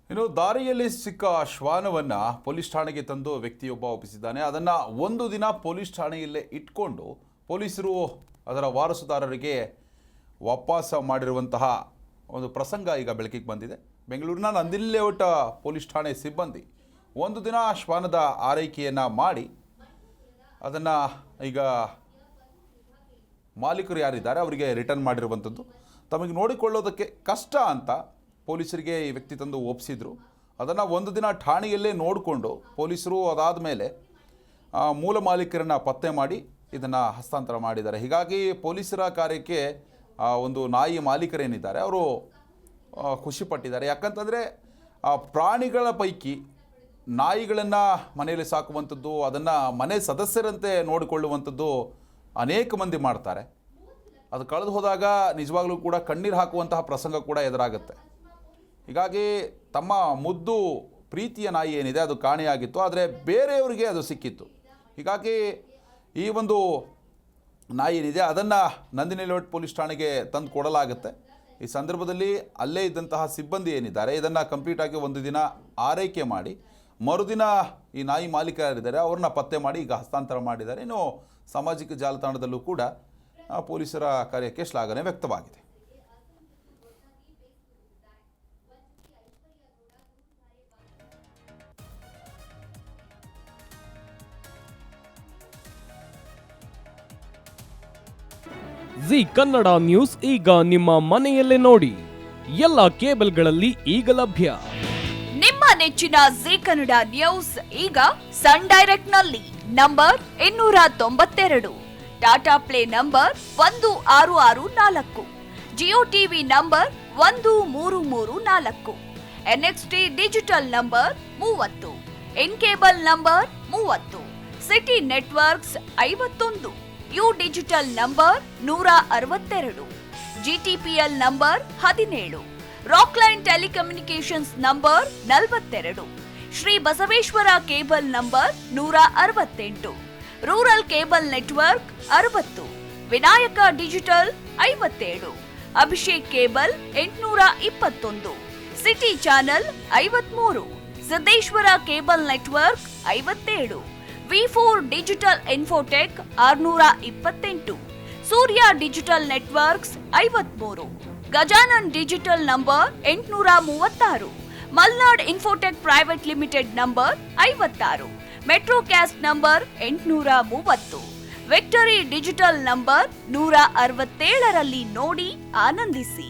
ಇನ್ನು ದಾರಿಯಲ್ಲಿ ಸಿಕ್ಕ ಶ್ವಾನವನ್ನು ಪೊಲೀಸ್ ಠಾಣೆಗೆ ತಂದು ವ್ಯಕ್ತಿಯೊಬ್ಬ ಒಪ್ಪಿಸಿದ್ದಾನೆ. ಅದನ್ನು ಒಂದು ದಿನ ಪೊಲೀಸ್ ಠಾಣೆಯಲ್ಲೇ ಇಟ್ಕೊಂಡು ಪೊಲೀಸರು ಅದರ ವಾರಸುದಾರರಿಗೆ ವಾಪಸ್ ಮಾಡಿರುವಂತಹ ಒಂದು ಪ್ರಸಂಗ ಈಗ ಬೆಳಕಿಗೆ ಬಂದಿದೆ. ಬೆಂಗಳೂರಿನ ನಂದಿನಿ ಲೇಔಟ್ ಪೊಲೀಸ್ ಠಾಣೆ ಸಿಬ್ಬಂದಿ ಒಂದು ದಿನ ಶ್ವಾನದ ಆರೈಕೆಯನ್ನು ಮಾಡಿ ಅದನ್ನು ಈಗ ಮಾಲೀಕರು ಯಾರಿದ್ದಾರೆ ಅವರಿಗೆ ರಿಟರ್ನ್ ಮಾಡಿರುವಂಥದ್ದು. ತಮಗೆ ನೋಡಿಕೊಳ್ಳೋದಕ್ಕೆ ಕಷ್ಟ ಅಂತ ಪೊಲೀಸರಿಗೆ ಈ ವ್ಯಕ್ತಿ ತಂದು ಒಪ್ಪಿಸಿದ್ರು. ಅದನ್ನು ಒಂದು ದಿನ ಠಾಣೆಯಲ್ಲೇ ನೋಡಿಕೊಂಡು ಪೊಲೀಸರು ಅದಾದ ಮೇಲೆ ಮೂಲ ಮಾಲೀಕರನ್ನು ಪತ್ತೆ ಮಾಡಿ ಇದನ್ನು ಹಸ್ತಾಂತರ ಮಾಡಿದ್ದಾರೆ. ಹೀಗಾಗಿ ಪೊಲೀಸರ ಕಾರ್ಯಕ್ಕೆ ಒಂದು ನಾಯಿ ಮಾಲೀಕರೇನಿದ್ದಾರೆ ಅವರು ಖುಷಿಪಟ್ಟಿದ್ದಾರೆ. ಯಾಕಂತಂದರೆ ಪ್ರಾಣಿಗಳ ಪೈಕಿ ನಾಯಿಗಳನ್ನು ಮನೆಯಲ್ಲಿ ಸಾಕುವಂಥದ್ದು, ಅದನ್ನು ಮನೆ ಸದಸ್ಯರಂತೆ ನೋಡಿಕೊಳ್ಳುವಂಥದ್ದು ಅನೇಕ ಮಂದಿ ಮಾಡ್ತಾರೆ. ಅದು ಕಳೆದು ಹೋದಾಗ ನಿಜವಾಗ್ಲೂ ಕೂಡ ಕಣ್ಣೀರು ಹಾಕುವಂತಹ ಪ್ರಸಂಗ ಕೂಡ ಎದುರಾಗುತ್ತೆ. ಹೀಗಾಗಿ ತಮ್ಮ ಮುದ್ದು ಪ್ರೀತಿಯ ನಾಯಿ ಏನಿದೆ ಅದು ಕಾಣೆಯಾಗಿತ್ತು, ಆದರೆ ಬೇರೆಯವರಿಗೆ ಅದು ಸಿಕ್ಕಿತ್ತು. ಹೀಗಾಗಿ ಈ ಒಂದು ನಾಯಿ ಏನಿದೆ ಅದನ್ನು ನಂದಿನಿ ಲೇಔಟ್ ಪೊಲೀಸ್ ಠಾಣೆಗೆ ತಂದು ಕೊಡಲಾಗುತ್ತೆ. ಈ ಸಂದರ್ಭದಲ್ಲಿ ಅಲ್ಲೇ ಇದ್ದಂತಹ ಸಿಬ್ಬಂದಿ ಏನಿದ್ದಾರೆ ಇದನ್ನು ಕಂಪ್ಲೀಟಾಗಿ ಒಂದು ದಿನ ಆರೈಕೆ ಮಾಡಿ ಮರುದಿನ ಈ ನಾಯಿ ಮಾಲೀಕರಿದ್ದಾರೆ ಅವ್ರನ್ನ ಪತ್ತೆ ಮಾಡಿ ಈಗ ಹಸ್ತಾಂತರ ಮಾಡಿದ್ದಾರೆ. ಇನ್ನು ಸಾಮಾಜಿಕ ಜಾಲತಾಣದಲ್ಲೂ ಕೂಡ ಪೊಲೀಸರ ಕಾರ್ಯಕ್ಕೆ ಶ್ಲಾಘನೆ ವ್ಯಕ್ತವಾಗಿದೆ. ಜಿ ಕನ್ನಡ ನ್ಯೂಸ್ ಈಗ ನಿಮ್ಮ ಮನೆಯಲ್ಲೇ ನೋಡಿ. ಎಲ್ಲ ಕೇಬಲ್ಗಳಲ್ಲಿ ಈಗ ಲಭ್ಯ. ನಿಮ್ಮ ನೆಚ್ಚಿನ ಜಿ ಕನ್ನಡ ನ್ಯೂಸ್ ಈಗ ಸನ್ ಡೈರೆಕ್ಟ್ ನಲ್ಲಿ number 292, Tata play number 1664, Jio TV number 1334, NXT digital number 30, in cable number 30, city networks 51, U digital number 162, GTPL number 17, Rockline telecommunications number 42, Shri Basaveshwara cable number 168, rural cable network 60, Vinayaka digital 57, Abhishek cable 821, city channel 53, Siddeshwara cable network 57, ವಿ4 digital infotech 628, Surya digital networks 53, Gajanan digital number 836, Malnad infotech private limited number 56, metrocast number 830, victory digital number 167ರಲ್ಲಿ ನೋಡಿ ಆನಂದಿಸಿ.